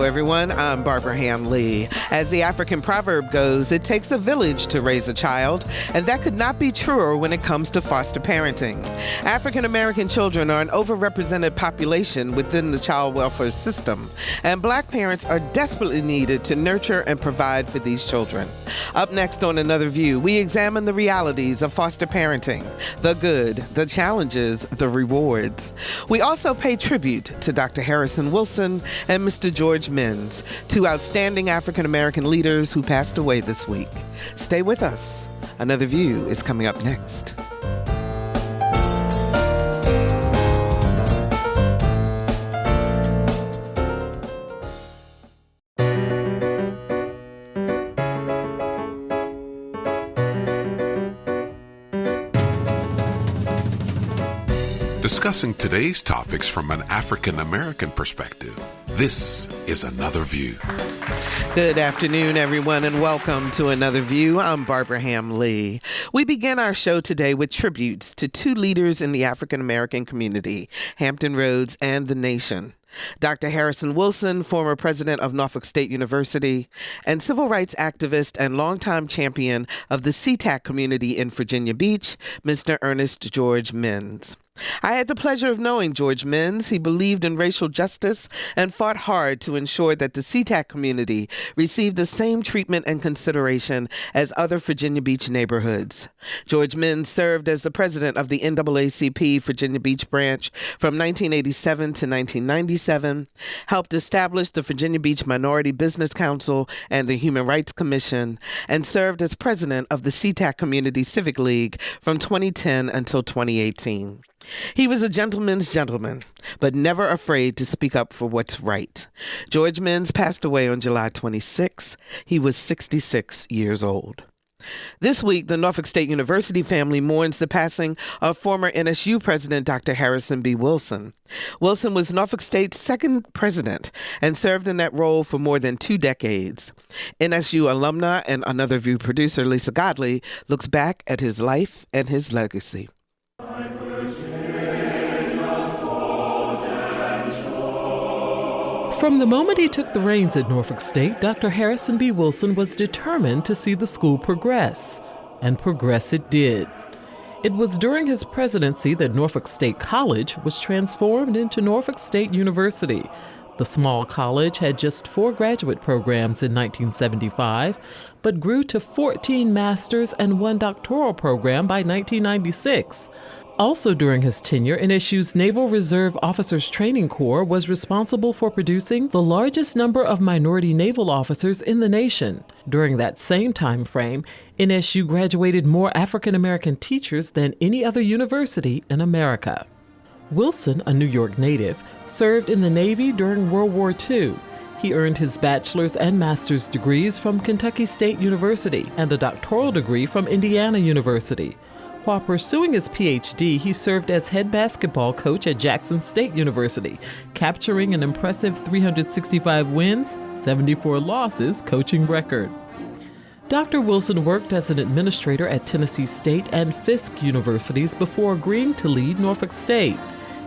everyone. I'm Barbara Ham-Lee. As the African proverb goes, it takes a village to raise a child, and that could not be truer when it comes to foster parenting. African American children are an overrepresented population within the child welfare system, and Black parents are desperately needed to nurture and provide for these children. Up next on Another View, we examine the realities of foster parenting, the good, the challenges, the rewards. We also pay tribute to Dr. Harrison Wilson and Mr. George Menz, two outstanding African American leaders who passed away this week. Stay with us. Another View is coming up next. Discussing today's topics from an African American perspective, this is Another View. Good afternoon, everyone, and welcome to Another View. I'm Barbara Ham-Lee. We begin our show today with tributes to two leaders in the African American community, Hampton Roads and the nation. Dr. Harrison Wilson, former president of Norfolk State University, and civil rights activist and longtime champion of the SeaTac community in Virginia Beach, Mr. Ernest George Menz. I had the pleasure of knowing George Menz. He believed in racial justice and fought hard to ensure that the SeaTac community received the same treatment and consideration as other Virginia Beach neighborhoods. George Menz served as the president of the NAACP Virginia Beach branch from 1987 to 1997, helped establish the Virginia Beach Minority Business Council and the Human Rights Commission, and served as president of the SeaTac Community Civic League from 2010 until 2018. He was a gentleman's gentleman, but never afraid to speak up for what's right. George Menz passed away on July 26. He was 66 years old. This week, the Norfolk State University family mourns the passing of former NSU president Dr. Harrison B. Wilson. Wilson was Norfolk State's second president and served in that role for more than 2 decades. NSU alumna and Another View producer Lisa Godley looks back at his life and his legacy. From the moment he took the reins at Norfolk State, Dr. Harrison B. Wilson was determined to see the school progress, and progress it did. It was during his presidency that Norfolk State College was transformed into Norfolk State University. The small college had just 4 graduate programs in 1975, but grew to 14 master's and 1 doctoral program by 1996. Also during his tenure, NSU's Naval Reserve Officers Training Corps was responsible for producing the largest number of minority naval officers in the nation. During that same time frame, NSU graduated more African American teachers than any other university in America. Wilson, a New York native, served in the Navy during World War II. He earned his bachelor's and master's degrees from Kentucky State University and a doctoral degree from Indiana University. While pursuing his PhD, he served as head basketball coach at Jackson State University, capturing an impressive 365 wins, 74 losses coaching record. Dr. Wilson worked as an administrator at Tennessee State and Fisk Universities before agreeing to lead Norfolk State.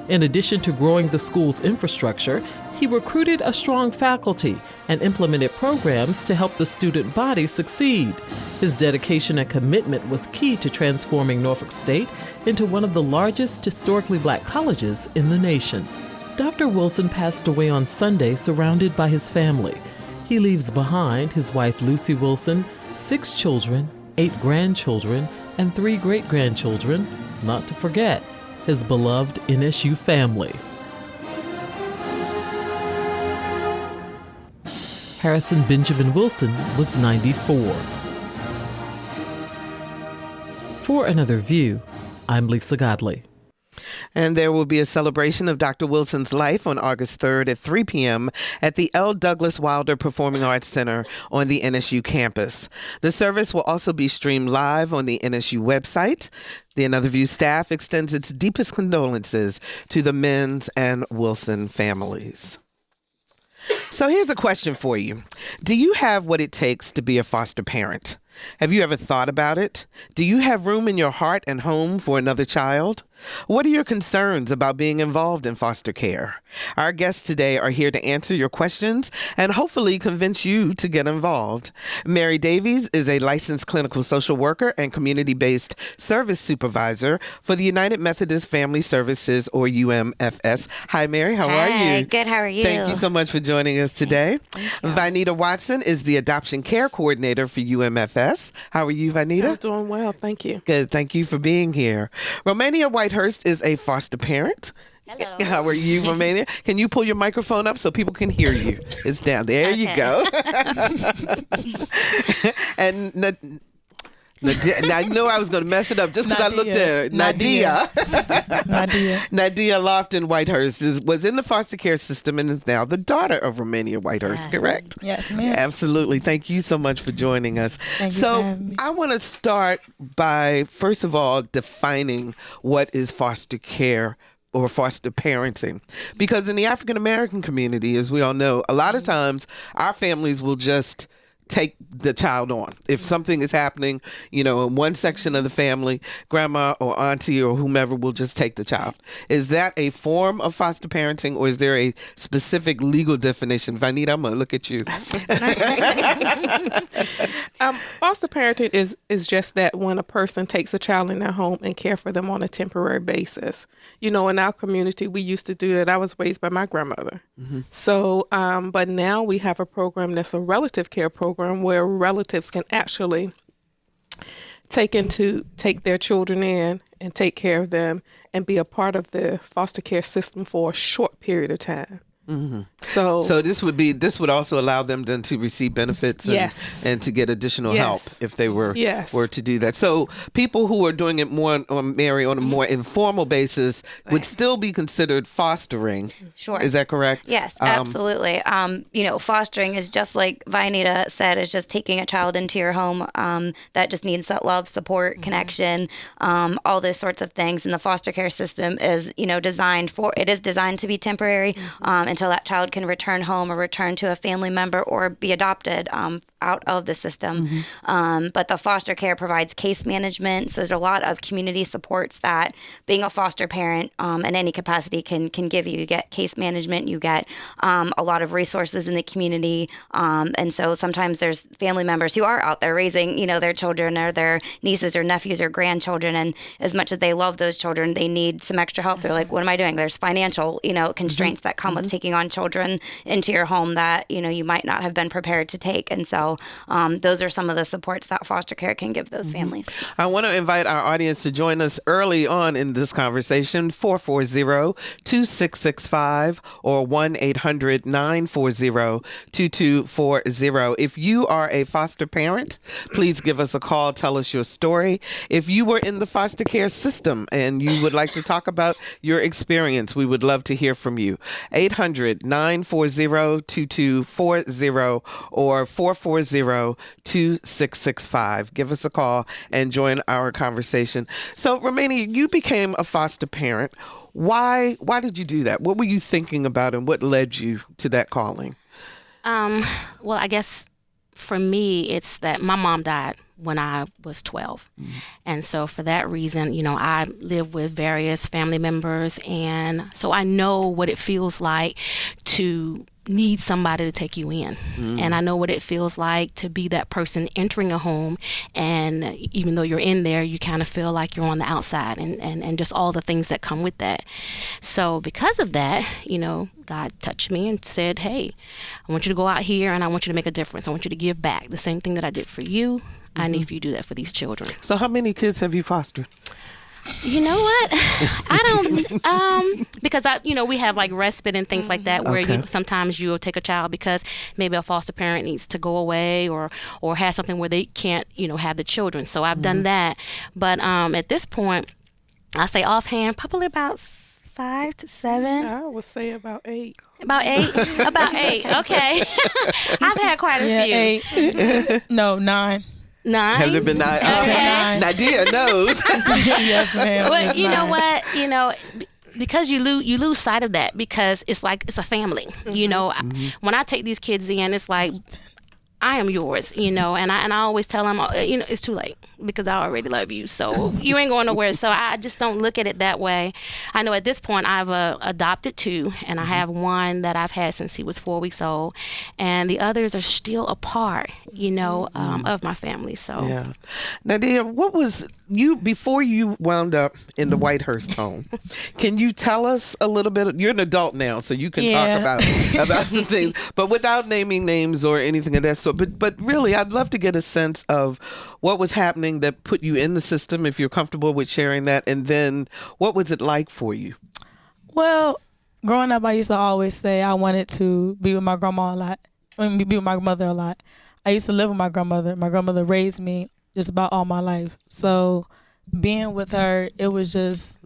In addition to growing the school's infrastructure, he recruited a strong faculty and implemented programs to help the student body succeed. His dedication and commitment was key to transforming Norfolk State into one of the largest historically Black colleges in the nation. Dr. Wilson passed away on Sunday surrounded by his family. He leaves behind his wife Lucy Wilson, 6 children, 8 grandchildren, and 3 great-grandchildren, not to forget his beloved NSU family. Harrison Benjamin Wilson was 94. For Another View, I'm Lisa Godley. And there will be a celebration of Dr. Wilson's life on August 3rd at 3 p.m. at the L. Douglas Wilder Performing Arts Center on the NSU campus. The service will also be streamed live on the NSU website. The Another View staff extends its deepest condolences to the Menz and Wilson families. So here's a question for you. Do you have what it takes to be a foster parent? Have you ever thought about it? Do you have room in your heart and home for another child? What are your concerns about being involved in foster care? Our guests today are here to answer your questions and hopefully convince you to get involved. Mary Davies is a licensed clinical social worker and community-based service supervisor for the United Methodist Family Services, or UMFS. Hi, Mary. How are you? Good. How are you? Thank you so much for joining us today. Vineta Watson is the adoption care coordinator for UMFS. How are you, Vineta? I'm doing well. Thank you. Good. Thank you for being here. Romania Whitehurst is a foster parent. Hello. How are you, Romania? Can you pull your microphone up so people can hear you? It's down there. Okay. You go. And I knew I was going to mess it up just because I looked at her. Na'diya Lofton-Whitehurst was in the foster care system and is now the daughter of Romania Whitehurst, correct? Yes, ma'am. Absolutely. Thank you so much for joining us. Thank you for having me. I want to start by, first of all, defining what is foster care or foster parenting. Because in the African American community, as we all know, a lot of times our families will just take the child on. If something is happening, in one section of the family, grandma or auntie or whomever will just take the child. Is that a form of foster parenting, or is there a specific legal definition? Vineta, I'm going to look at you. Foster parenting is just that when a person takes a child in their home and care for them on a temporary basis. In our community, we used to do that. I was raised by my grandmother. Mm-hmm. So, but now we have a program that's a relative care program where relatives can actually take their children in and take care of them and be a part of the foster care system for a short period of time. Mm-hmm. So this would also allow them then to receive benefits and to get additional help if they were to do that. So people who are doing it more, Mary, on a more informal basis would still be considered fostering. Sure. Is that correct? Yes, absolutely. Fostering is just like Vineta said, is just taking a child into your home that just needs that love, support, connection, all those sorts of things. And the foster care system is, designed to be temporary until that child can return home or return to a family member or be adopted out of the system. Mm-hmm. But the foster care provides case management. So there's a lot of community supports that being a foster parent in any capacity can give you. You get case management, you get a lot of resources in the community. And so sometimes there's family members who are out there raising, their children or their nieces or nephews or grandchildren. And as much as they love those children, they need some extra help. They're like, what am I doing? There's financial, constraints that come with taking on children into your home that, you might not have been prepared to take. And so those are some of the supports that foster care can give those families. I want to invite our audience to join us early on in this conversation, 440-2665 or 1-800-940-2240. If you are a foster parent, please give us a call. Tell us your story. If you were in the foster care system and you would like to talk about your experience, we would love to hear from you. 800-940-2240 or 440-2665. Give us a call and join our conversation. So, Romania, you became a foster parent. Why did you do that? What were you thinking about and what led you to that calling? Well, I guess for me, it's that my mom died when I was 12. Mm-hmm. And so for that reason, I live with various family members. And so I know what it feels like to need somebody to take you in. Mm. And I know what it feels like to be that person entering a home, and even though you're in there, you kind of feel like you're on the outside and just all the things that come with that. So because of that, God touched me and said, hey, I want you to go out here and I want you to make a difference. I want you to give back the same thing that I did for you. Mm-hmm. I need for you to do that for these children. So how many kids have you fostered? You know what? I don't, because we have like respite and things like that where sometimes you'll take a child because maybe a foster parent needs to go away or has something where they can't, have the children. So I've done that. But at this point, I say offhand, probably about 5 to 7. I would say about 8. About 8? About 8. Okay. I've had quite a few. 8. No, 9. 9? Have there been 9? Okay. Na'diya knows. Yes, ma'am. But you know what? Because you lose sight of that because it's like it's a family. Mm-hmm. When I take these kids in, it's like I am yours, and I always tell them, it's too late because I already love you, so you ain't going nowhere. So I just don't look at it that way. I know at this point I've adopted 2, and I have one that I've had since he was 4 weeks old, and the others are still a part, of my family. So yeah. Na'diya, what was you before you wound up in the Whitehurst home? Can you tell us a little bit? You're an adult now, so you can talk about some things, but without naming names or anything of that sort. But really, I'd love to get a sense of what was happening that put you in the system, if you're comfortable with sharing that, and then what was it like for you? Well, growing up, I used to always say I wanted to be with my grandma a lot. Be with my mother a lot. I used to live with my grandmother. My grandmother raised me just about all my life. So being with her, it was just...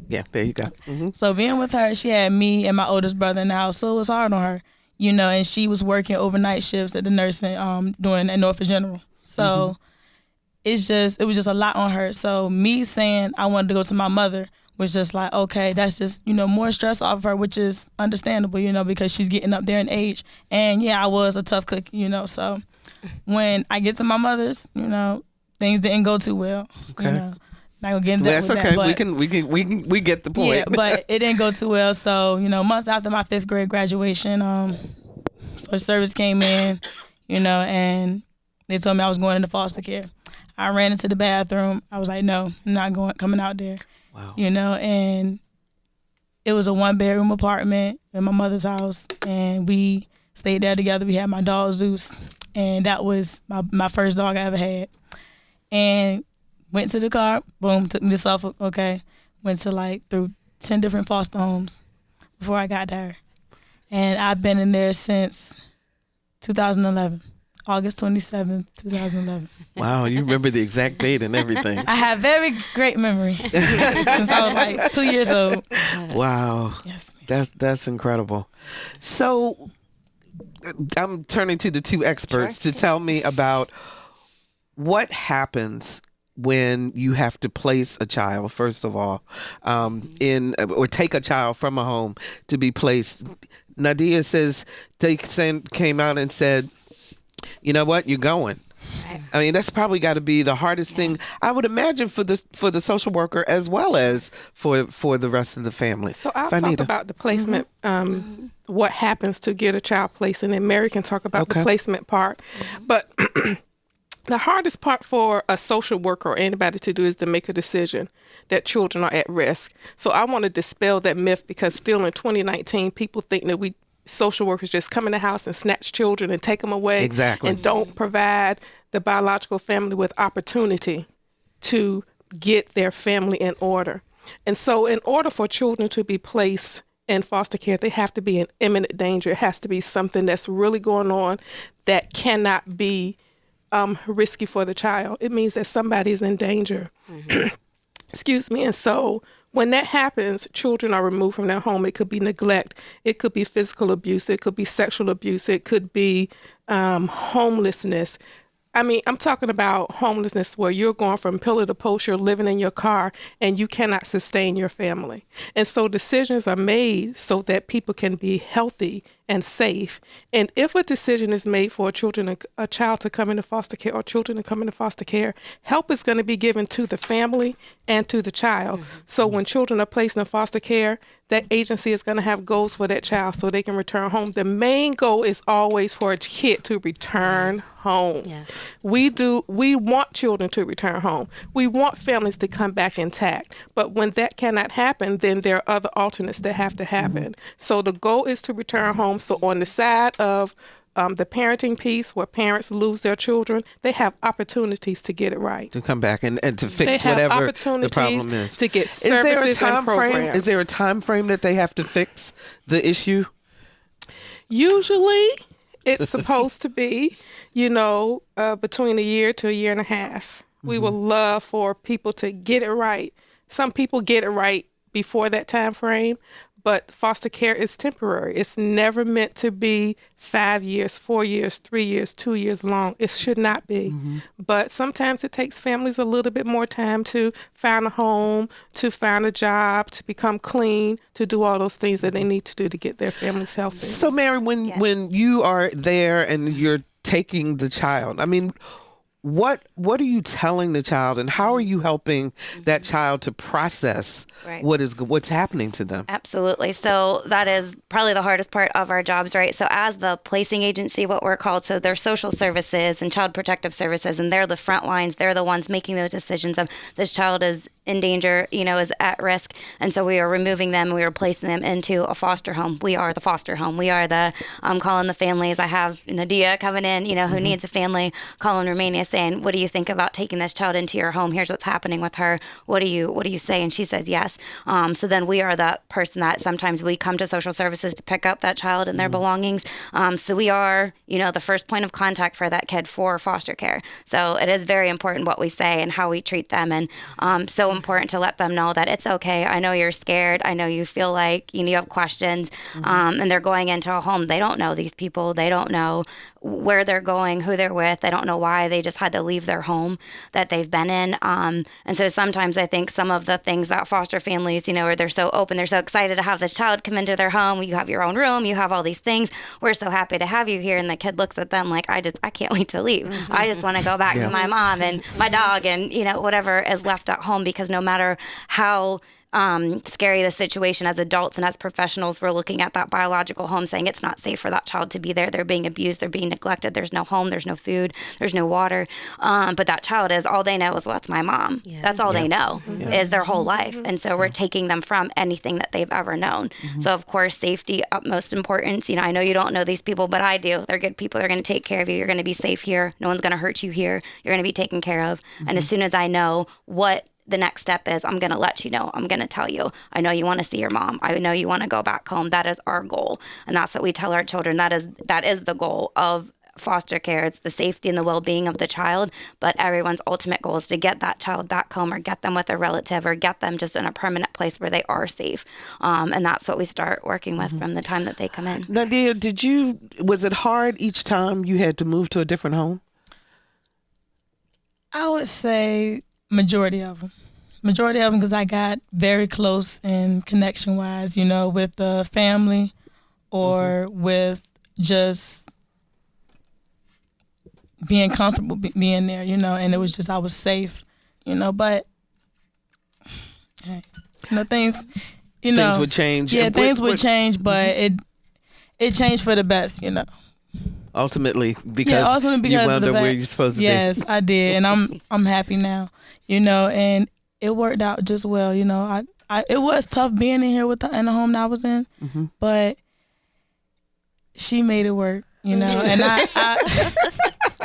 Yeah, there you go. Mm-hmm. So being with her, she had me and my oldest brother in the house, so it was hard on her, and she was working overnight shifts at the nursing, doing at Norfolk General. So it was just a lot on her. So me saying I wanted to go to my mother was just like, okay, that's just, more stress off of her, which is understandable, because she's getting up there in age. And yeah, I was a tough cookie, so when I get to my mother's, things didn't go too well. Okay. Not gonna get into That's okay. That, we get the point. Yeah, but it didn't go too well. So, months after my 5th grade graduation, social service came in, and they told me I was going into foster care. I ran into the bathroom. I was like, no, I'm not coming out there. Wow. And it was a 1-bedroom apartment in my mother's house, and we stayed there together. We had my dog Zeus, and that was my first dog I ever had. And went to the car, boom, took me to Suffolk, okay. Went to through 10 different foster homes before I got there. And I've been in there since 2011. August 27th, 2011. Wow, you remember the exact date and everything. I have very great memory since I was 2 years old. Wow. Yes, that's incredible. So I'm turning to the 2 experts to tell me about what happens when you have to place a child, first of all, or take a child from a home to be placed. Na'diya says they came out and said, you know what, you're going. I mean, that's probably got to be the hardest thing, I would imagine, for the social worker as well as for the rest of the family. So I'll talk about the placement, what happens to get a child placed, and then Mary can talk about the placement part. But the hardest part for a social worker or anybody to do is to make a decision that children are at risk. So I want to dispel that myth, because still in 2019, people think that social workers just come in the house and snatch children and take them away. Exactly. And don't provide the biological family with opportunity to get their family in order. And so in order for children to be placed in foster care, they have to be in imminent danger. It has to be something that's really going on that cannot be risky for the child. It means that somebody is in danger. Excuse me. And so when that happens, children are removed from their home. It could be neglect. It could be physical abuse. It could be sexual abuse. It could be homelessness. I mean, I'm talking about homelessness where you're going from pillar to post, you're living in your car, and you cannot sustain your family. And so decisions are made so that people can be healthy and safe. And if a decision is made for a child to come into foster care or children to come into foster care, help is going to be given to the family and to the child. So when children are placed in foster care, that agency is going to have goals for that child so they can return home. The main goal is always for a kid to return home. Yeah. We want children to return home. We want families to come back intact. But when that cannot happen, then there are other alternates that have to happen. So the goal is to return home. So on the side of the parenting piece, where parents lose their children, they have opportunities to get it right. To come back and to fix whatever the problem is. To get services and programs. Is there a time frame that they have to fix the issue? Usually, it's supposed to be, between a year to a year and a half. We would love for people to get it right. Some people get it right before that time frame, but foster care is temporary. It's never meant to be 5 years, 4 years, 3 years, 2 years long. It should not be. But sometimes it takes families a little bit more time to find a home, to find a job, to become clean, to do all those things that they need to do to get their families healthy. So, Mary, when you are there and you're taking the child. I mean, what are you telling the child, and how are you helping that child to process Right. what's happening to them? Absolutely. So that is probably the hardest part of our jobs, right? So as the placing agency, what we're called, so they're social services and child protective services, and they're the front lines. They're the ones making those decisions of this child is in danger, is at risk. And so we are removing them. We are placing them into a foster home. We are the foster home. We are the calling the families. I have Na'diya coming in, who needs a family, calling Romania saying, what do you think about taking this child into your home? Here's what's happening with her. What do you say? And she says yes. So then we are the person that sometimes we come to social services to pick up that child and their belongings. So we are, the first point of contact for that kid for foster care. So it is very important what we say and how we treat them. And so important to let them know that it's okay. I know you're scared. I know you feel like you have questions, and they're going into a home. They don't know these people. They don't know where they're going, who they're with. They don't know why they just had to leave their home that they've been in. And so sometimes I think some of the things that foster families, where they're so open, they're so excited to have this child come into their home. You have your own room. You have all these things. We're so happy to have you here. And the kid looks at them like, I can't wait to leave. I just want to go back to my mom and my dog and, whatever is left at home, because no matter how scary the situation, as adults and as professionals, we're looking at that biological home saying it's not safe for that child to be there. They're being abused. They're being neglected. There's no home. There's no food. There's no water. But that child all they know is, well, that's my mom. Yeah. That's all they know is their whole life. And so we're taking them from anything that they've ever known. So of course, safety, utmost importance. I know you don't know these people, but I do. They're good people. They're going to take care of you. You're going to be safe here. No one's going to hurt you here. You're going to be taken care of. And as soon as I know what the next step is, I'm going to let you know. I'm going to tell you. I know you want to see your mom. I know you want to go back home. That is our goal. And that's what we tell our children. That is the goal of foster care. It's the safety and the well-being of the child, but everyone's ultimate goal is to get that child back home or get them with a relative or get them just in a permanent place where they are safe. And that's what we start working with from the time that they come in. Na'diya, was it hard each time you had to move to a different home? I would say majority of them, because I got very close in connection wise, with the family or with just being comfortable being there, and it was just, I was safe, but things, things would change. Yeah, things would change, but it changed for the best, Ultimately, because you wound up where you're supposed to be. Yes, I did, and I'm happy now, and it worked out just well. It was tough being in here in the home that I was in, but she made it work, and I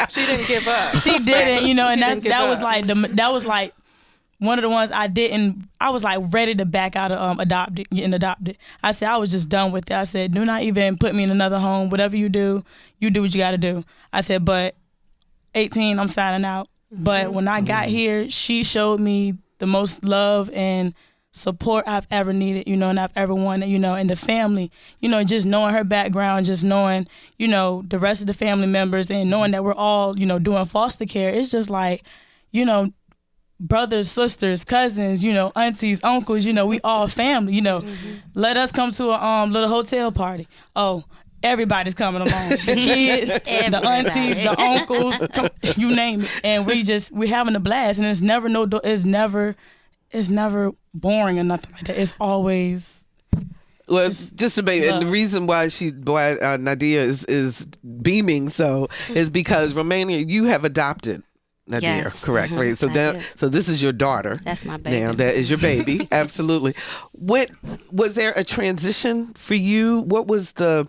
she didn't give up. She didn't, and that was like one of the ones I didn't. I was like ready to back out of getting adopted. I said I was just done with it. I said, do not even put me in another home. Whatever you do what you got to do. I said, but 18, I'm signing out. But when I got here, she showed me the most love and support I've ever needed, and I've ever wanted, and the family, just knowing her background, just knowing, the rest of the family members and knowing that we're all, doing foster care. It's just like, brothers, sisters, cousins, aunties, uncles, we all family, Let us come to a little hotel party. Oh, everybody's coming along. The kids, the aunties, the uncles, you name it. And we're having a blast, and it's never boring or nothing like that. It's always just a baby. And the reason why Na'diya is beaming is because Romania, you have adopted Na'diya, yes. Correct? Right. So this is your daughter. That's my baby. Now that is your baby. Absolutely. Was there a transition for you? What was the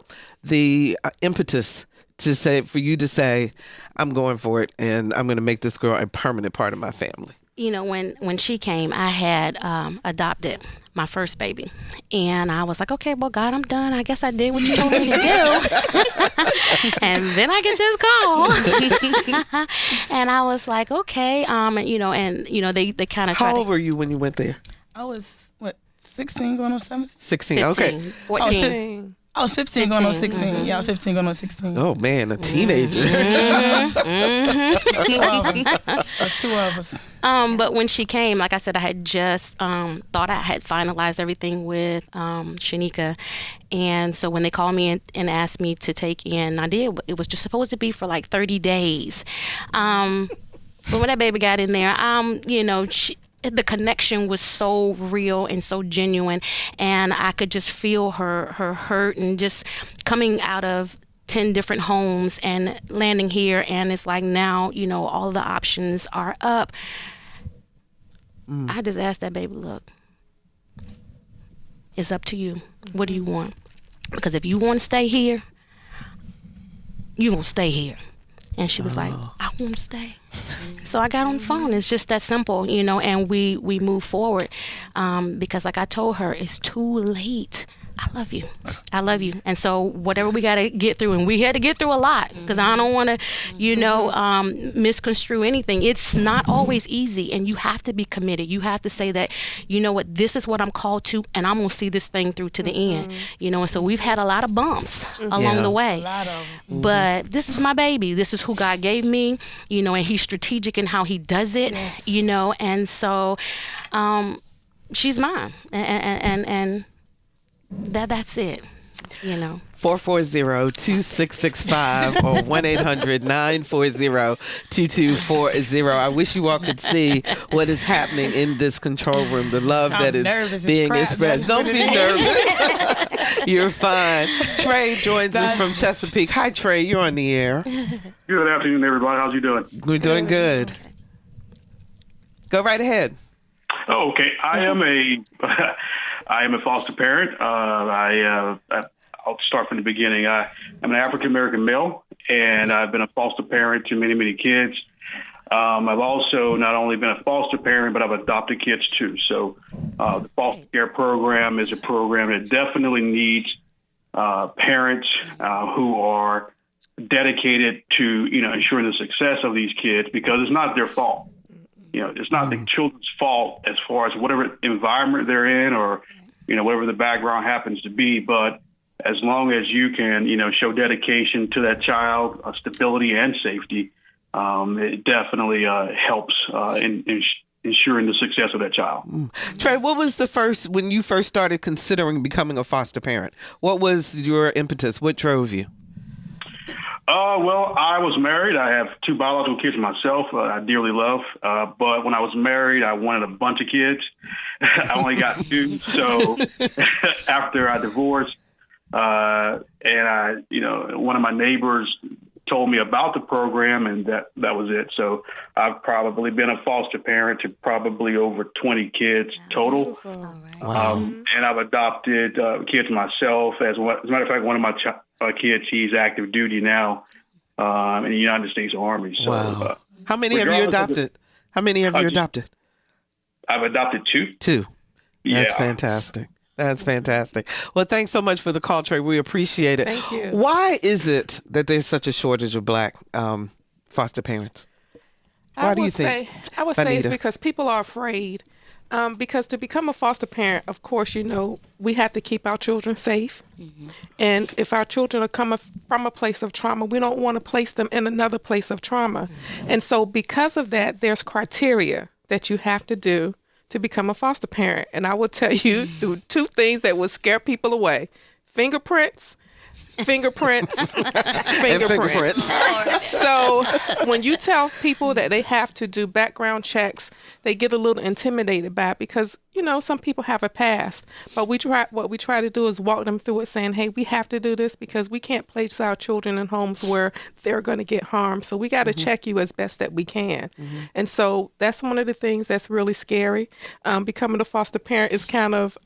impetus for you to say, I'm going for it and I'm going to make this girl a permanent part of my family? When she came, I had adopted my first baby. And I was like, okay, well, God, I'm done. I guess I did what you told me to do. And then I get this call. And I was like, okay. They kind of How old were you when you went there? I was, 16 going on 17? 16, 15, okay. 14. I was 15 going on 16. Mm-hmm. Yeah, 15 going on 16. Oh, man, a teenager. Two of them. That's two of us. But when she came, like I said, I had just thought I had finalized everything with Shanika. And so when they called me and asked me to take in Na'diya, it was just supposed to be for like 30 days. But when that baby got in there, the connection was so real and so genuine, and I could just feel her hurt, and just coming out of 10 different homes and landing here, and it's like now, all the options are up. I just asked that baby, look, it's up to you. What do you want? Because if you want to stay here, you're going to stay here. And she was like, I want to stay. So I got on the phone. It's just that simple, and we move forward because like I told her, it's too late. I love you. I love you. And so whatever we got to get through, and we had to get through a lot because I don't want to, misconstrue anything. It's not always easy, and you have to be committed. You have to say that, this is what I'm called to, and I'm going to see this thing through to the end, and so we've had a lot of bumps along the way. A lot of them. But this is my baby. This is who God gave me, and he's strategic in how he does it, and so she's mine. And that's it, 440-2665 or 1-800-940-2240. I wish you all could see what is happening in this control room, the love that is being expressed. Don't be nervous. You're fine. Trey joins us from Chesapeake. Hi, Trey. You're on the air. Good afternoon, everybody. How's you doing? We're doing good. Go right ahead. Oh, okay. I am a foster parent. I'll start from the beginning. I'm an African-American male, and I've been a foster parent to many, many kids. I've also not only been a foster parent, but I've adopted kids too. So the foster care program is a program that definitely needs parents who are dedicated to, ensuring the success of these kids, because it's not their fault. It's not the children's fault as far as whatever environment they're in or, whatever the background happens to be. But as long as you can, show dedication to that child, stability and safety, it definitely helps in ensuring the success of that child. Trey, what was when you first started considering becoming a foster parent? What was your impetus? What drove you? Well, I was married. I have 2 biological kids myself. I dearly love. But when I was married, I wanted a bunch of kids. I only got 2. So after I divorced, and one of my neighbors told me about the program, and that was it. So I've probably been a foster parent to probably over 20 kids total. Wow. And I've adopted kids myself. As a matter of fact, one of my kids, he's active duty now in the United States Army. So, wow. How many have you adopted? I've adopted 2. 2. That's fantastic. That's fantastic. Well, thanks so much for the call, Trey. We appreciate it. Thank you. Why is it that there's such a shortage of Black foster parents? Why do you think? I would say it's because people are afraid. Because to become a foster parent, of course, we have to keep our children safe. Mm-hmm. And if our children are coming from a place of trauma, we don't want to place them in another place of trauma. Mm-hmm. And so because of that, there's criteria that you have to do to become a foster parent. And I will tell you 2 things that would scare people away: fingerprints. So when you tell people that they have to do background checks, they get a little intimidated by it because, some people have a past. But what we try to do is walk them through it, saying, hey, we have to do this because we can't place our children in homes where they're going to get harmed. So we got to check you as best that we can. Mm-hmm. And so that's one of the things that's really scary. Becoming a foster parent is kind of...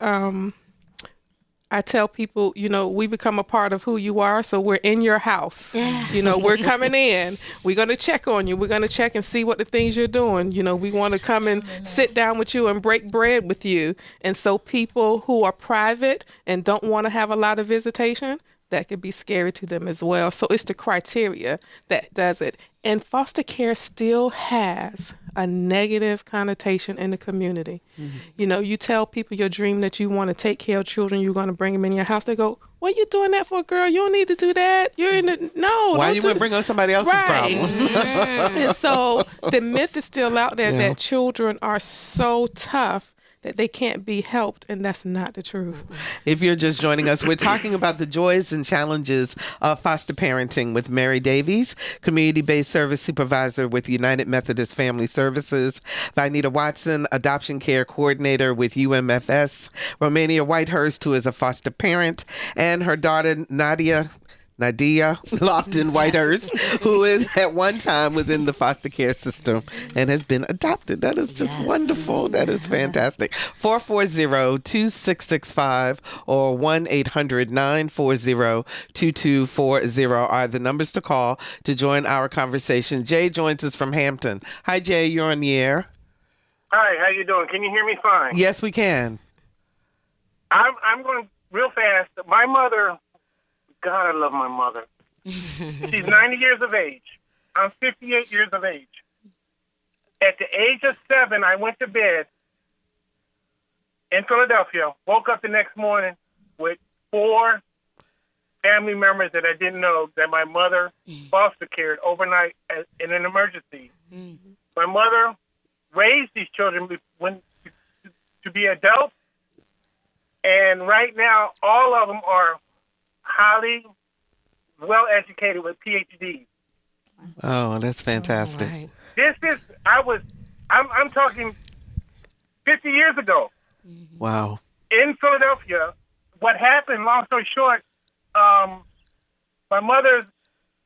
I tell people, we become a part of who you are. So we're in your house. Yeah. We're coming in. We're going to check on you. We're going to check and see what the things you're doing. We want to come and sit down with you and break bread with you. And so people who are private and don't want to have a lot of visitation, that could be scary to them as well. So it's the criteria that does it. And foster care still has a negative connotation in the community. Mm-hmm. You tell people your dream that you want to take care of children, you're going to bring them in your house. They go, what you doing that for, girl? You don't need to do that. You're in the, no. Why you wouldn't bring on somebody else's problem? And so the myth is still out there that children are so tough that they can't be helped, and that's not the truth. If you're just joining us, we're talking about the joys and challenges of foster parenting with Mary Davies, Community-Based Service Supervisor with United Methodist Family Services, Vineta Watson, Adoption Care Coordinator with UMFS, Romania Whitehurst, who is a foster parent, and her daughter, Na'diya Lofton-Whitehurst, who is at one time was in the foster care system and has been adopted. That is just wonderful. That is fantastic. 440-2665 or 1-800-940-2240 are the numbers to call to join our conversation. Jay joins us from Hampton. Hi, Jay. You're on the air. Hi. How you doing? Can you hear me fine? Yes, we can. I'm going real fast. My mother... God, I love my mother. She's 90 years of age. I'm 58 years of age. At the age of 7, I went to bed in Philadelphia, woke up the next morning with 4 family members that I didn't know that my mother foster cared overnight in an emergency. Mm-hmm. My mother raised these children to be adults, and right now all of them are highly well-educated with PhDs. Oh, that's fantastic. Right. I'm talking 50 years ago. Wow. In Philadelphia, what happened, long story short, my mother's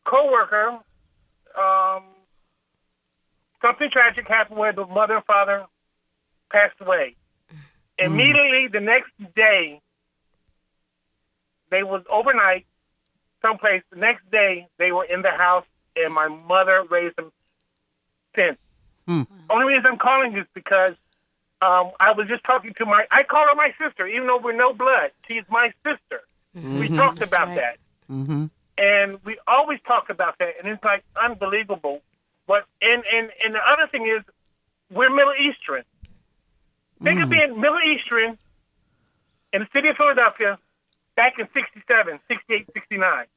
coworker, something tragic happened where the mother and father passed away. Immediately the next day, they was overnight someplace. The next day, they were in the house, and my mother raised them since. Only reason I'm calling is because I was just talking to I call her my sister, even though we're no blood. She's my sister. Mm-hmm. We talked about that. Mm-hmm. And we always talk about that, and it's like unbelievable. But and the other thing is, we're Middle Eastern. Think of being Middle Eastern in the city of Philadelphia, back in 67, 68, 69.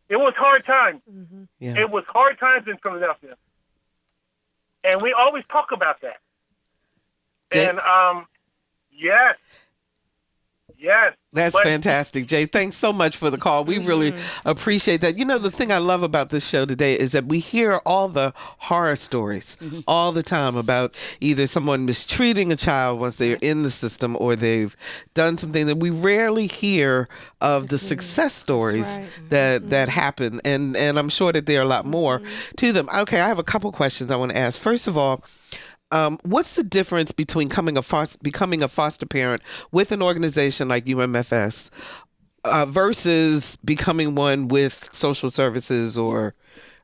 It was hard times. Mm-hmm. Yeah. It was hard times in Philadelphia. And we always talk about that. And, yes. That's fantastic, Jay. Thanks so much for the call. We really appreciate that. You know, the thing I love about this show today is that we hear all the horror stories all the time about either someone mistreating a child once they're in the system or they've done something, that we rarely hear of the success stories that happen. And I'm sure that there are a lot more to them. Okay, I have a couple questions I want to ask. First of all, what's the difference between becoming a foster parent with an organization like UMFS versus becoming one with social services or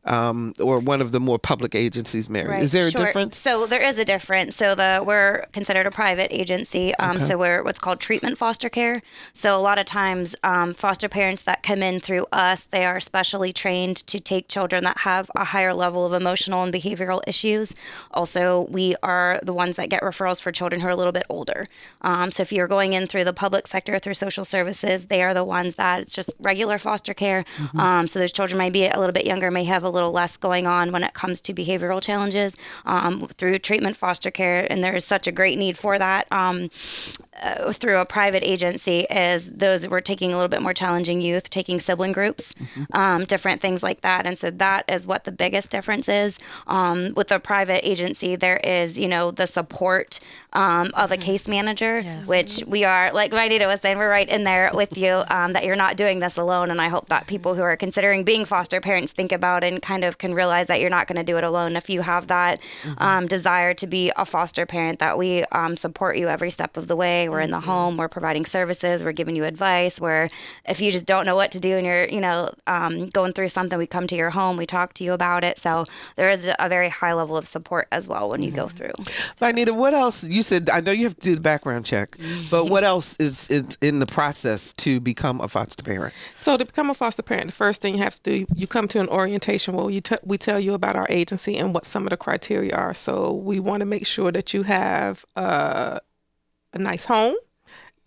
one of the more public agencies, Mary? Right. Is there a difference? So there is a difference. So we're considered a private agency. So we're what's called treatment foster care. So a lot of times foster parents that come in through us, they are specially trained to take children that have a higher level of emotional and behavioral issues. Also, we are the ones that get referrals for children who are a little bit older. So if you're going in through the public sector, through social services, they are the ones that it's just regular foster care. So those children might be a little bit younger, may have a little less going on when it comes to behavioral challenges through treatment foster care, and there is such a great need for that through a private agency. Is those we're taking a little bit more challenging youth, taking sibling groups, different things like that. And so that is what the biggest difference is. With a private agency, there is the support of a case manager, which we are, like Vineta was saying, we're right in there with you, that you're not doing this alone. And I hope that people who are considering being foster parents think about it and kind of can realize that you're not going to do it alone. If you have that desire to be a foster parent, that we support you every step of the way. We're in the home, we're providing services, we're giving you advice, where if you just don't know what to do and you're going through something, we come to your home, we talk to you about it. So there is a very high level of support as well when you go through. Vineta, what else? You said, I know you have to do the background check, but what else is in the process to become a foster parent? So to become a foster parent, the first thing you have to do, you come to an orientation where we tell you about our agency and what some of the criteria are. So we want to make sure that you have a nice home,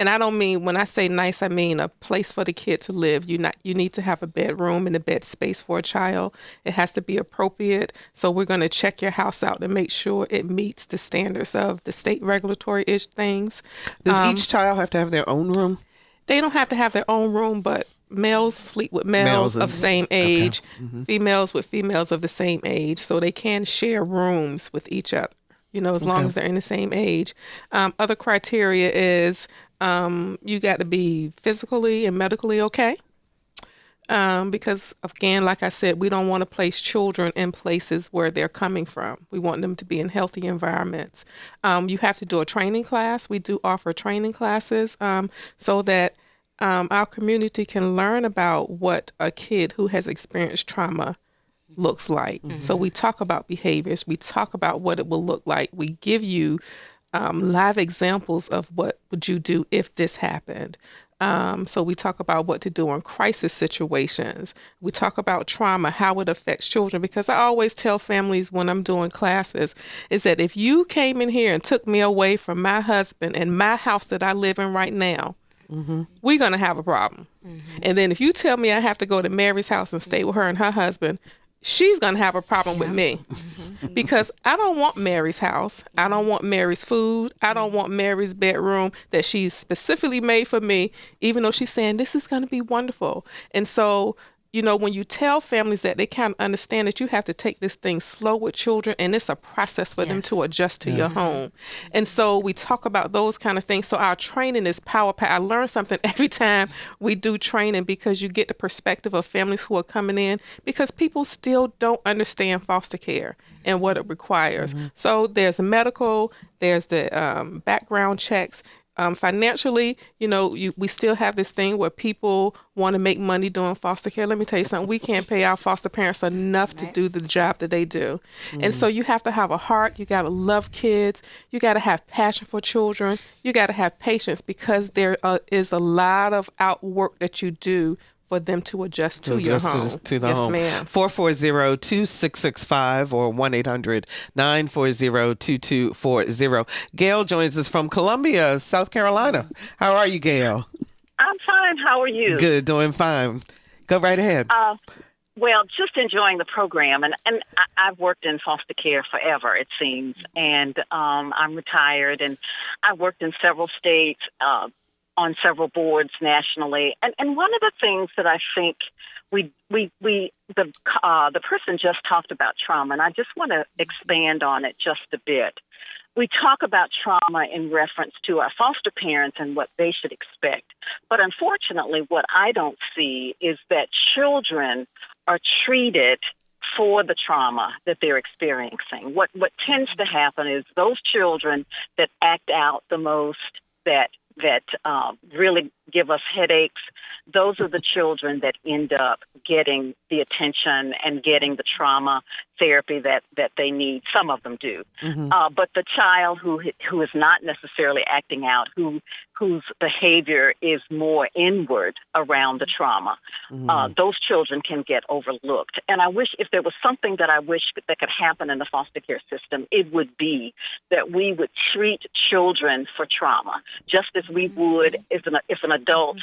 And I don't mean, when I say nice, I mean a place for the kid to live. You need to have a bedroom and a bed space for a child. It has to be appropriate. So we're going to check your house out to make sure it meets the standards of the state regulatory-ish things. Does each child have to have their own room? They don't have to have their own room, but males sleep with males of same age, females with females of the same age, so they can share rooms with each other, as long as they're in the same age. Other criteria is you got to be physically and medically okay, because, again, like I said, we don't want to place children in places where they're coming from. We want them to be in healthy environments. You have to do a training class. We do offer training classes so that our community can learn about what a kid who has experienced trauma looks like. So we talk about behaviors. We talk about what it will look like. We give you live examples of what would you do if this happened. So we talk about what to do in crisis situations. We talk about trauma, how it affects children, because I always tell families when I'm doing classes is that if you came in here and took me away from my husband and my house that I live in right now, we're going to have a problem. And then if you tell me I have to go to Mary's house and stay with her and her husband, she's going to have a problem with me because I don't want Mary's house. I don't want Mary's food. I don't want Mary's bedroom that she's specifically made for me, even though she's saying this is going to be wonderful. And so, when you tell families that, they kind of understand that you have to take this thing slow with children, and it's a process for them to adjust to your home. And so we talk about those kind of things. So our training is power-packed. I learn something every time we do training because you get the perspective of families who are coming in because people still don't understand foster care and what it requires. So there's medical, there's the background checks. Financially, we still have this thing where people want to make money doing foster care. Let me tell you something. We can't pay our foster parents enough to do the job that they do. And so you have to have a heart. You got to love kids. You got to have passion for children. You got to have patience because there is a lot of outwork that you do for them to adjust to your home. To the home. Ma'am. 440-2665 or 1-800-940-2240. Gail joins us from Columbia, South Carolina. How are you, Gail? I'm fine. How are you? Good, doing fine. Go right ahead. Well, just enjoying the program. And I've worked in foster care forever, it seems. And I'm retired, and I worked in several states, on several boards nationally. And one of the things that I think the person just talked about trauma, and I just want to expand on it just a bit. We talk about trauma in reference to our foster parents and what they should expect. But unfortunately, what I don't see is that children are treated for the trauma that they're experiencing. What tends to happen is those children that act out the most, that really give us headaches, those are the children that end up getting the attention and getting the trauma therapy that they need. Some of them do. But the child who is not necessarily acting out, whose behavior is more inward around the trauma, those children can get overlooked. And I wish if there was something that I wish that could happen in the foster care system, it would be that we would treat children for trauma just as we would if an adult,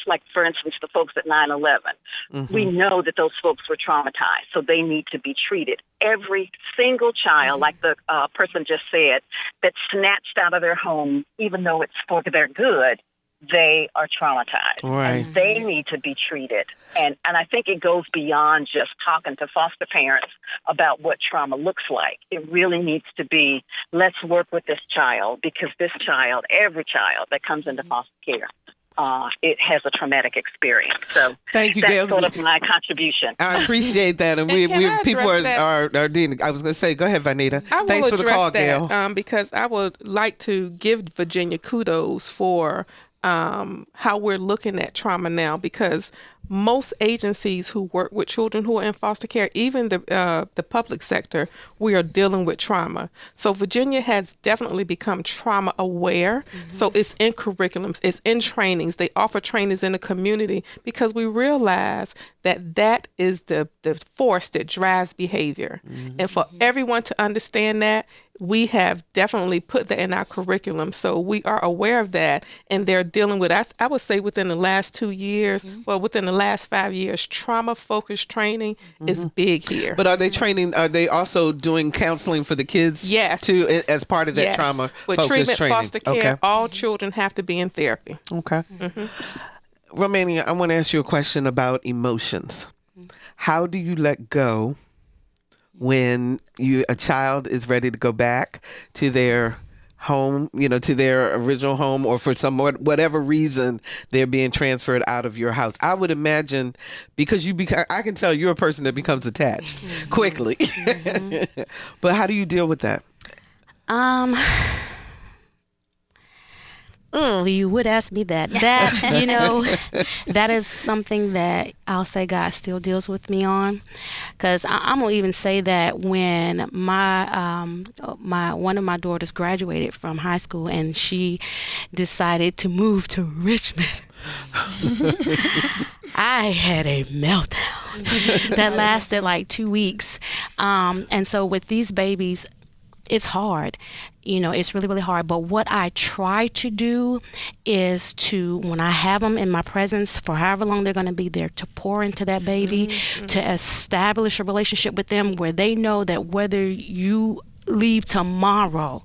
like, for instance, the folks at 9/11. We know that those folks were traumatized, so they need to be treated. Every single child, like the person just said, that's snatched out of their home, even though it's for their good, they are traumatized. Right. And they need to be treated. And I think it goes beyond just talking to foster parents about what trauma looks like. It really needs to be, let's work with this child, because this child, every child that comes into foster care, it has a traumatic experience. So thank you, that's Gail. sort of my contribution. I appreciate that. And people are dealing. I was going to say, go ahead, Vineta. Thanks for the call, Gail. Because I would like to give Virginia kudos for how we're looking at trauma now, because most agencies who work with children who are in foster care, even the public sector, we are dealing with trauma. So Virginia has definitely become trauma aware. So it's in curriculums, it's in trainings. They offer trainings in the community because we realize that is the force that drives behavior. And for everyone to understand that, we have definitely put that in our curriculum. So we are aware of that, and they're dealing with, I would say within the last 2 years, well, within the last 5 years, trauma-focused training is big here. But are they also doing counseling for the kids? Yes. Too, as part of that trauma-focused with treatment, training? foster care, all children have to be in therapy. Okay. Romania, I want to ask you a question about emotions. How do you let go when a child is ready to go back to their home, to their original home, or for whatever reason they're being transferred out of your house? I would imagine, because I can tell you're a person that becomes attached quickly. But how do you deal with that? Oh, you would ask me that. That is something that I'll say God still deals with me on. Because I'm going to even say that when one of my daughters graduated from high school and she decided to move to Richmond, I had a meltdown that lasted like 2 weeks. And so with these babies, it's hard. It's really, really hard. But what I try to do is when I have them in my presence for however long they're going to be there, to pour into that baby, to establish a relationship with them where they know that whether you leave tomorrow,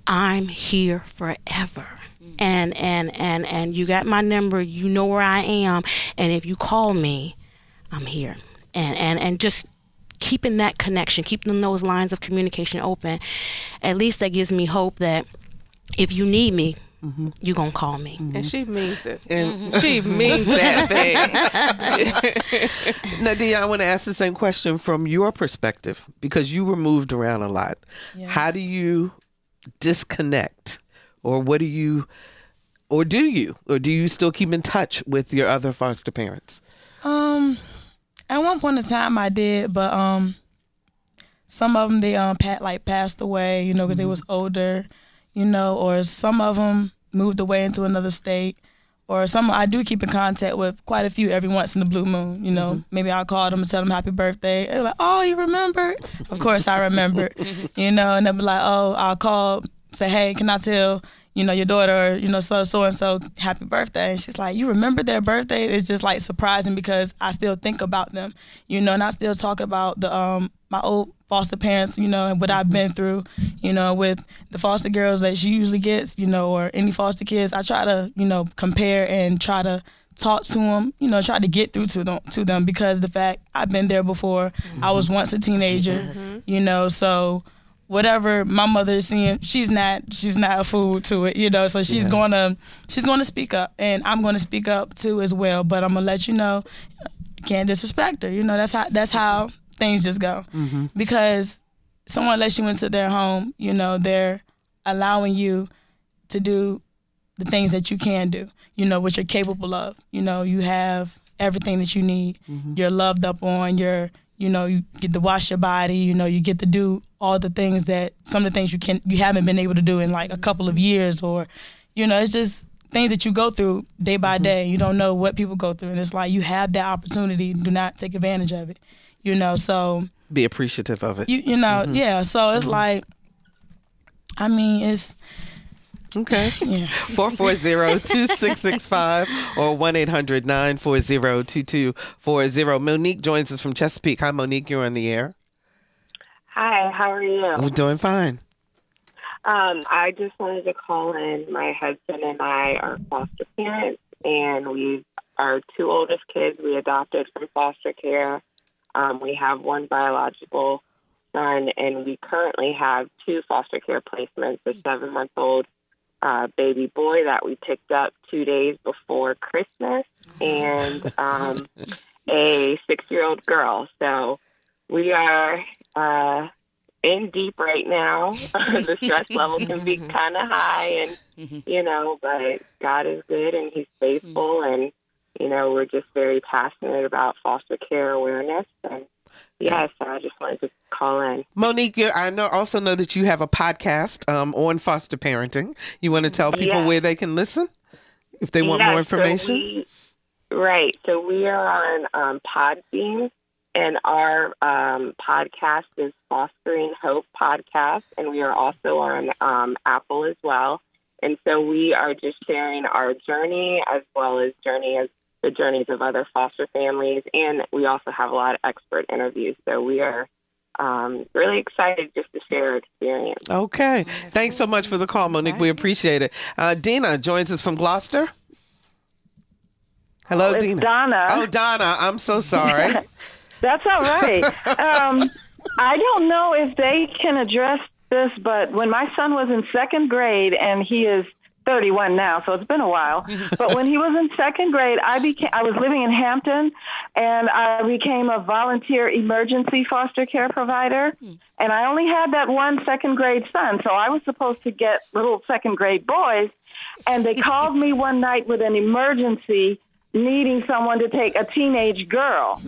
I'm here forever. And you got my number, you know where I am, and if you call me, I'm here. And just keeping that connection, keeping those lines of communication open, at least that gives me hope that if you need me, you're going to call me. And she means it. And she means that thing. Na'diya, I want to ask the same question from your perspective, because you were moved around a lot. Yes. How do you disconnect? Or do you still keep in touch with your other foster parents? At one point in time I did, but some of them, they passed away, because they was older, or some of them moved away into another state, or some I do keep in contact with quite a few every once in the blue moon, maybe I'll call them and tell them happy birthday. They're like, oh, you remember? Of course I remember, and they'll be like, oh, I'll call, say, hey, can I tell your daughter, so-and-so, happy birthday. And she's like, you remember their birthday? It's just like surprising because I still think about them, and I still talk about the my old foster parents, and what I've been through, with the foster girls that she usually gets, or any foster kids. I try to, compare and try to talk to them, try to get through to them because the fact I've been there before. I was once a teenager, so whatever my mother is seeing, she's not a fool to it, so she's gonna speak up, and I'm gonna speak up too as well. But I'm gonna let you know, you can't disrespect her. That's how things just go, because someone lets you into their home. They're allowing you to do the things that you can do. What you're capable of. You have everything that you need. You're loved up on. You get to wash your body, you get to do all the things that some of the things you haven't been able to do in like a couple of years, or, it's just things that you go through day by day. You don't know what people go through, and it's like you have that opportunity. Do not take advantage of it, so. Be appreciative of it. Yeah. So it's like, it's. Okay. Yeah. 440-2665 or 1-800-940-2240. Monique joins us from Chesapeake. Hi, Monique. You're on the air. Hi. How are you? We're doing fine. I just wanted to call in. My husband and I are foster parents, and our two oldest kids we adopted from foster care. We have one biological son, and we currently have two foster care placements, a 7-month-old baby boy that we picked up 2 days before Christmas, and a 6-year-old girl. So we are in deep right now. The stress level can be kind of high, and but God is good and He's faithful, and we're just very passionate about foster care awareness. And yes, I just wanted to call in. Monique, I also know that you have a podcast on foster parenting. You want to tell people where they can listen if they want more information? So we are on Podbean, and our podcast is Fostering Hope Podcast, and we are also on Apple as well. And so we are just sharing our journey as well as the journeys of other foster families, and we also have a lot of expert interviews. So we are really excited just to share our experience. Okay. Thanks so much for the call, Monique. We appreciate it. Dina joins us from Gloucester. Hello, it's Dina. Donna. Oh, Donna. I'm so sorry. That's all right. I don't know if they can address this, but when my son was in second grade, and he is 31 now, so it's been a while. But when he was in second grade, I was living in Hampton, and I became a volunteer emergency foster care provider. And I only had that one second grade son, so I was supposed to get little second grade boys. And they called me one night with an emergency needing someone to take a teenage girl.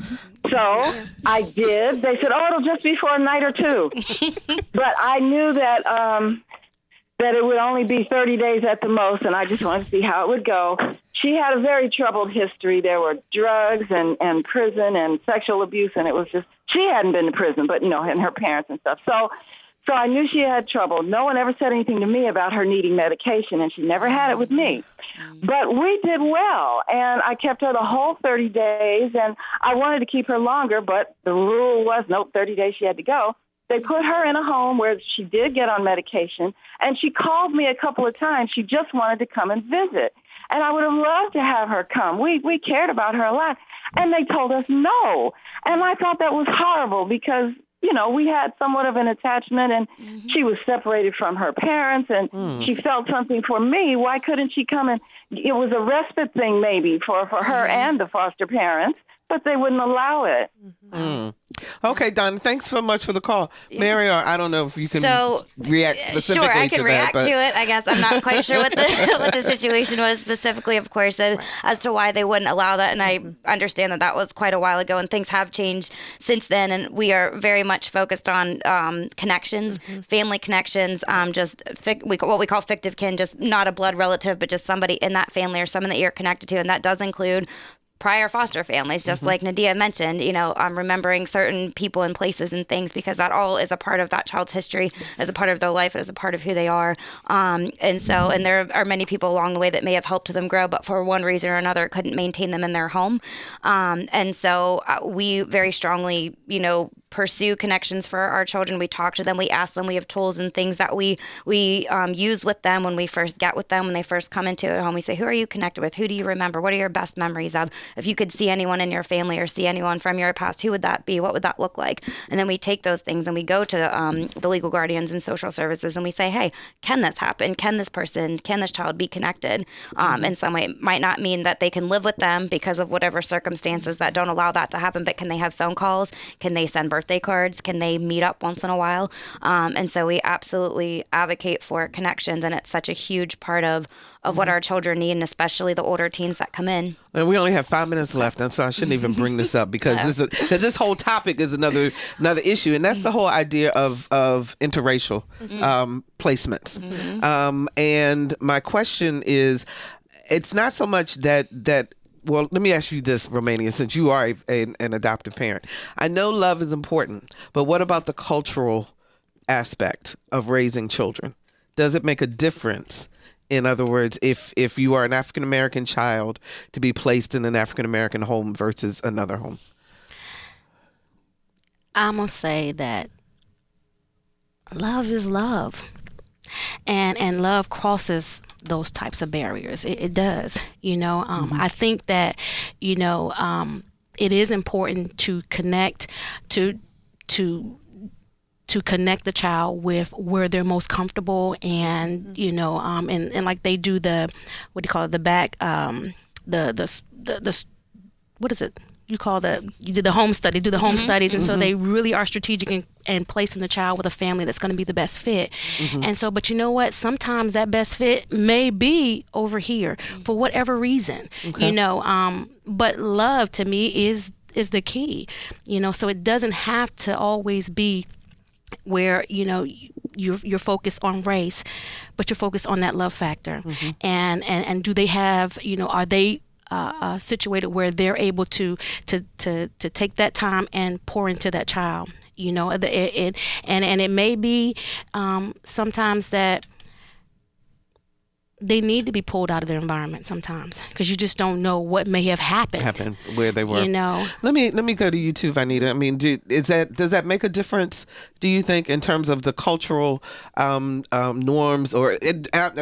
So I did. They said, it'll just be for a night or two. But I knew that it would only be 30 days at the most, and I just wanted to see how it would go. She had a very troubled history. There were drugs and prison and sexual abuse, and it was just, she hadn't been to prison, but, and her parents and stuff. So I knew she had trouble. No one ever said anything to me about her needing medication, and she never had it with me. But we did well, and I kept her the whole 30 days, and I wanted to keep her longer, but the rule was, 30 days she had to go. They put her in a home where she did get on medication, and she called me a couple of times. She just wanted to come and visit, and I would have loved to have her come. We cared about her a lot, and they told us no, and I thought that was horrible because we had somewhat of an attachment, and she was separated from her parents, and she felt something for me. Why couldn't she come? And it was a respite thing maybe for her and the foster parents, but they wouldn't allow it. Okay, Don, thanks so much for the call. Mary, I don't know if you can react specifically Sure, I can react to it. I guess I'm not quite sure what the situation was specifically, of course, as to why they wouldn't allow that. And I understand that was quite a while ago, and things have changed since then. And we are very much focused on connections, family connections, what we call fictive kin, just not a blood relative, but just somebody in that family or someone that you're connected to. And that does include prior foster families, just like Na'diya mentioned, I'm remembering certain people and places and things because that all is a part of that child's history, as a part of their life, as a part of who they are. And there are many people along the way that may have helped them grow, but for one reason or another couldn't maintain them in their home. And so we very strongly, pursue connections for our children. We talk to them. We ask them. We have tools and things that we use with them when we first get with them, when they first come into a home. We say, who are you connected with? Who do you remember? What are your best memories of? If you could see anyone in your family or see anyone from your past, who would that be? What would that look like? And then we take those things and we go to the legal guardians and social services and we say, hey, can this happen? Can this child be connected in some way? It might not mean that they can live with them because of whatever circumstances that don't allow that to happen, but can they have phone calls? Can they send birthday cards? Can they meet up once in a while? And so we absolutely advocate for connections, and it's such a huge part of what our children need, and especially the older teens that come in. And we only have 5 minutes left, and so I shouldn't even bring this up because this whole topic is another issue, and that's the whole idea of interracial placements. And my question is, it's not so much that. Well, let me ask you this, Romania, since you are an adoptive parent. I know love is important, but what about the cultural aspect of raising children? Does it make a difference? In other words, if you are an African-American child, to be placed in an African-American home versus another home? I'm going to say that love is love. And love crosses those types of barriers. It does. I think that, it is important to connect to connect the child with where they're most comfortable and, and like they do the, what do you call it? The back, the what is it? you did the home study, do the home studies, and so they really are strategic in placing the child with a family that's going to be the best fit. And so, but you know what? Sometimes that best fit may be over here for whatever reason, you know. But love to me is the key, you know. So it doesn't have to always be where, you know, you're focused on race, but you're focused on that love factor. And do they have, you know, are they situated where they're able to take that time and pour into that child, you know. And it may be sometimes that they need to be pulled out of their environment sometimes, because you just don't know what may have happened where they were. You know. Let me go to you too, Vineta. I mean, does that make a difference? Do you think in terms of the cultural norms, or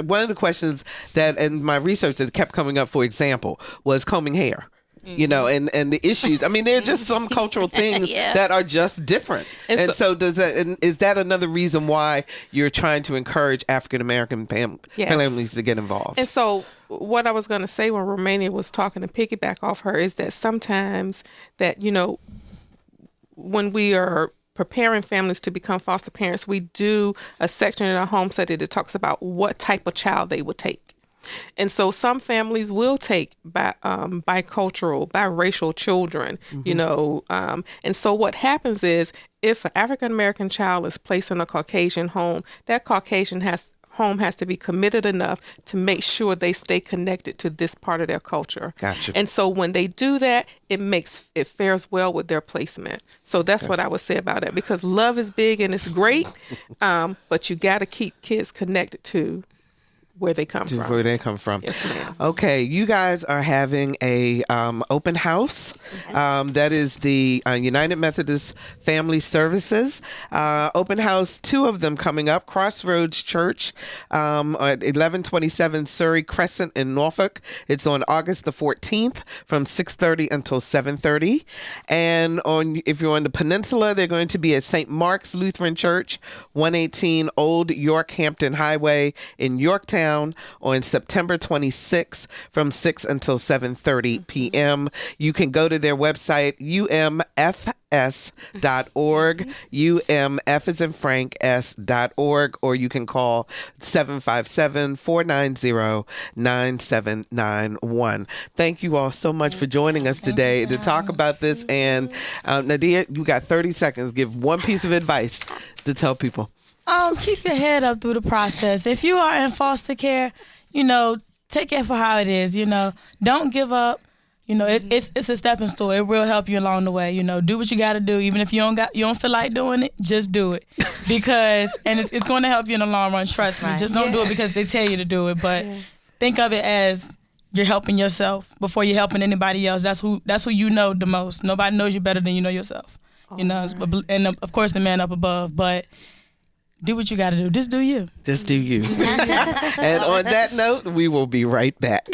one of the questions that in my research that kept coming up, for example, was combing hair. You know, and the issues. I mean, there are just some cultural things that are just different. And so is that another reason why you're trying to encourage African American families to get involved? And so what I was going to say when Romania was talking, to piggyback off her, is that sometimes that, you know, when we are preparing families to become foster parents, we do a section in our home study that talks about what type of child they would take. And so some families will take bicultural, biracial children, you know. And so what happens is, if an African-American child is placed in a Caucasian home, that Caucasian home has to be committed enough to make sure they stay connected to this part of their culture. Gotcha. And so when they do that, it fares well with their placement. So that's what I would say about it, because love is big and it's great, but you got to keep kids connected to where they come from. Where they come from. Yes, ma'am. Okay, you guys are having a open house. That is the United Methodist Family Services open house. 2 of them coming up. Crossroads Church at 1127 Surrey Crescent in Norfolk. It's on August the 14th from 6:30 until 7:30. And if you're on the peninsula, they're going to be at St. Mark's Lutheran Church, 118 Old York Hampton Highway in Yorktown on September 26th from 6 until 7:30 p.m. You can go to their website, UMFS.org, UMF as in Frank, S.org, or you can call 757-490-9791. Thank you all so much for joining us today to talk about this. And Na'diya, you got 30 seconds. Give one piece of advice to tell people. Keep your head up through the process. If you are in foster care, you know, take it for how it is. You know, don't give up. You know, it's a stepping stone. It will help you along the way. You know, do what you got to do. Even if you don't feel like doing it, just do it, because it's going to help you in the long run. Trust me. Just don't do it because they tell you to do it, but think of it as you're helping yourself before you're helping anybody else. That's who you know the most. Nobody knows you better than you know yourself. You know, and of course the man up above, but. Do what you got to do. Just do you. Just do you. And on that note, we will be right back.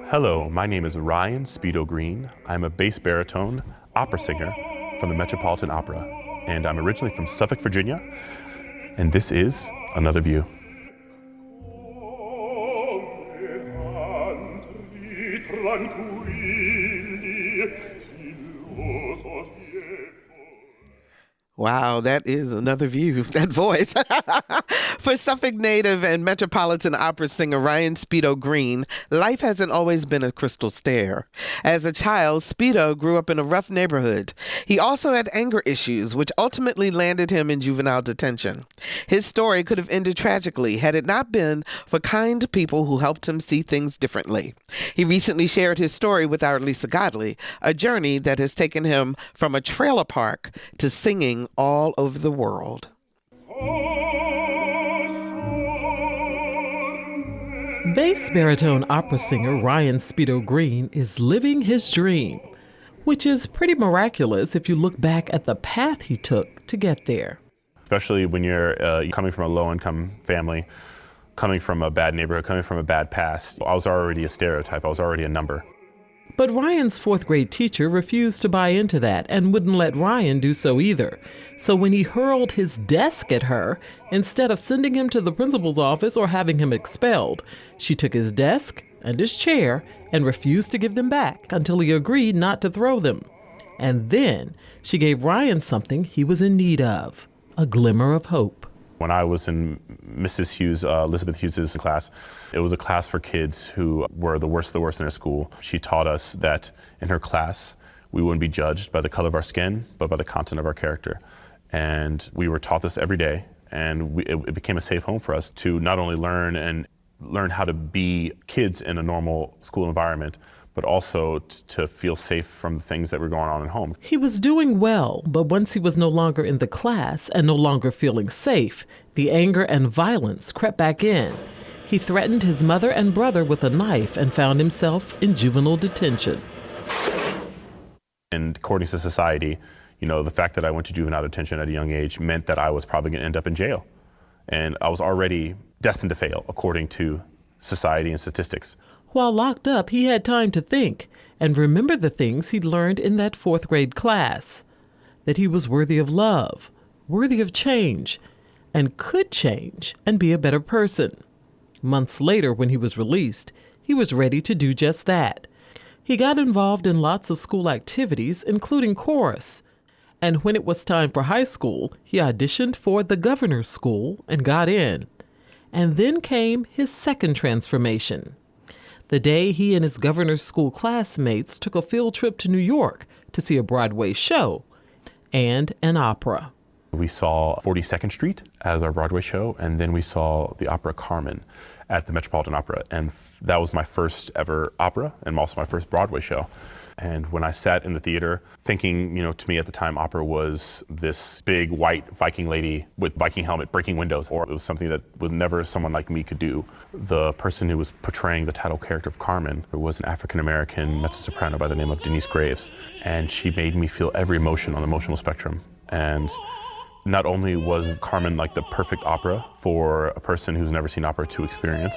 Hello, my name is Ryan Speedo Green. I'm a bass baritone opera singer from the Metropolitan Opera, and I'm originally from Suffolk, Virginia, and this is Another View. Wow, that is another view, that voice. For Suffolk native and Metropolitan Opera singer Ryan Speedo Green, life hasn't always been a crystal stair. As a child, Speedo grew up in a rough neighborhood. He also had anger issues, which ultimately landed him in juvenile detention. His story could have ended tragically had it not been for kind people who helped him see things differently. He recently shared his story with our Lisa Godley, a journey that has taken him from a trailer park to singing all over the world. Bass baritone opera singer Ryan Speedo Green is living his dream, which is pretty miraculous if you look back at the path he took to get there. Especially when you're coming from a low-income family, coming from a bad neighborhood, coming from a bad past. I was already a stereotype. I was already a number. But Ryan's fourth grade teacher refused to buy into that and wouldn't let Ryan do so either. So when he hurled his desk at her, instead of sending him to the principal's office or having him expelled, she took his desk and his chair and refused to give them back until he agreed not to throw them. And then she gave Ryan something he was in need of, a glimmer of hope. When I was in Mrs. Hughes, Elizabeth Hughes' class, it was a class for kids who were the worst of the worst in their school. She taught us that in her class, we wouldn't be judged by the color of our skin, but by the content of our character. And we were taught this every day, and it became a safe home for us to not only learn how to be kids in a normal school environment, but also to feel safe from the things that were going on at home. He was doing well, but once he was no longer in the class and no longer feeling safe, the anger and violence crept back in. He threatened his mother and brother with a knife and found himself in juvenile detention. And according to society, the fact that I went to juvenile detention at a young age meant that I was probably going to end up in jail. And I was already destined to fail, according to society and statistics. While locked up, he had time to think and remember the things he'd learned in that fourth grade class. That he was worthy of love, worthy of change, and could change and be a better person. Months later, when he was released, he was ready to do just that. He got involved in lots of school activities, including chorus. And when it was time for high school, he auditioned for the governor's school and got in. And then came his second transformation. The day he and his governor's school classmates took a field trip to New York to see a Broadway show and an opera. We saw 42nd Street as our Broadway show, and then we saw the opera Carmen at the Metropolitan Opera. And that was my first ever opera and also my first Broadway show. And when I sat in the theater thinking, to me at the time, opera was this big white Viking lady with Viking helmet breaking windows, or it was something that would never someone like me could do. The person who was portraying the title character of Carmen was an African-American mezzo-soprano by the name of Denise Graves. And she made me feel every emotion on the emotional spectrum. And not only was Carmen like the perfect opera for a person who's never seen opera to experience,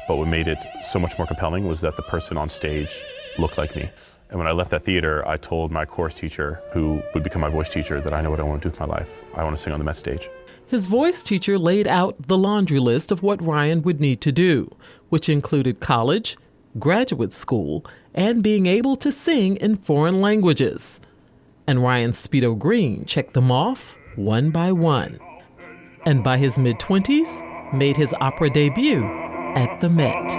but what made it so much more compelling was that the person on stage looked like me. And when I left that theater, I told my chorus teacher, who would become my voice teacher, that I know what I want to do with my life. I want to sing on the Met stage. His voice teacher laid out the laundry list of what Ryan would need to do, which included college, graduate school, and being able to sing in foreign languages. And Ryan Speedo Green checked them off one by one. And by his mid-20s, made his opera debut at the Met.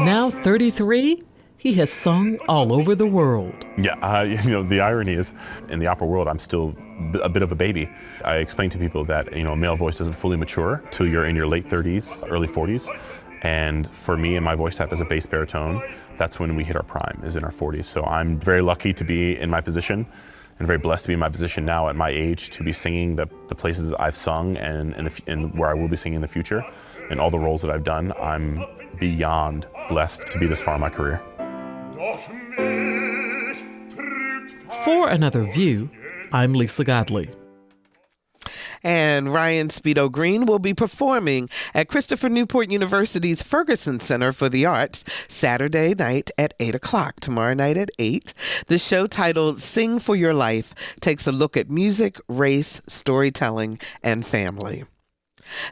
Now 33, he has sung all over the world. Yeah, the irony is, in the opera world, I'm still a bit of a baby. I explain to people that, a male voice doesn't fully mature till you're in your late 30s, early 40s. And for me and my voice type as a bass baritone, that's when we hit our prime, is in our 40s. So I'm very lucky to be in my position and very blessed to be in my position now at my age to be singing the places I've sung and where I will be singing in the future. And all the roles that I've done, I'm beyond blessed to be this far in my career. For Another View, I'm Lisa Godley. And Ryan Speedo Green will be performing at Christopher Newport University's Ferguson Center for the Arts Saturday night at 8 o'clock, tomorrow night at 8. The show, titled Sing for Your Life, takes a look at music, race, storytelling, and family.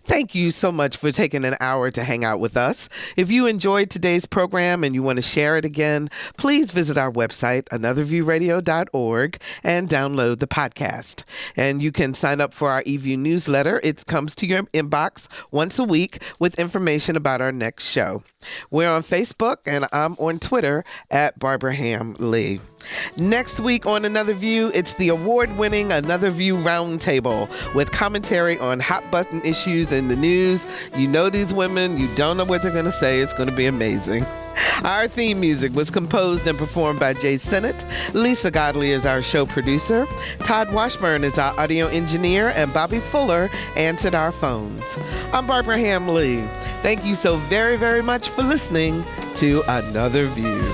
Thank you so much for taking an hour to hang out with us. If you enjoyed today's program and you want to share it again, please visit our website, anotherviewradio.org, and download the podcast. And you can sign up for our eView newsletter. It comes to your inbox once a week with information about our next show. We're on Facebook, and I'm on Twitter at Barbara Ham Lee. Next week on Another View, it's the award-winning Another View Roundtable with commentary on hot-button issues in the news. You know these women. You don't know what they're going to say. It's going to be amazing. Our theme music was composed and performed by Jay Sennett. Lisa Godley is our show producer. Todd Washburn is our audio engineer, and Bobby Fuller answered our phones. I'm Barbara Ham Lee. Thank you so very, very much for listening to Another View.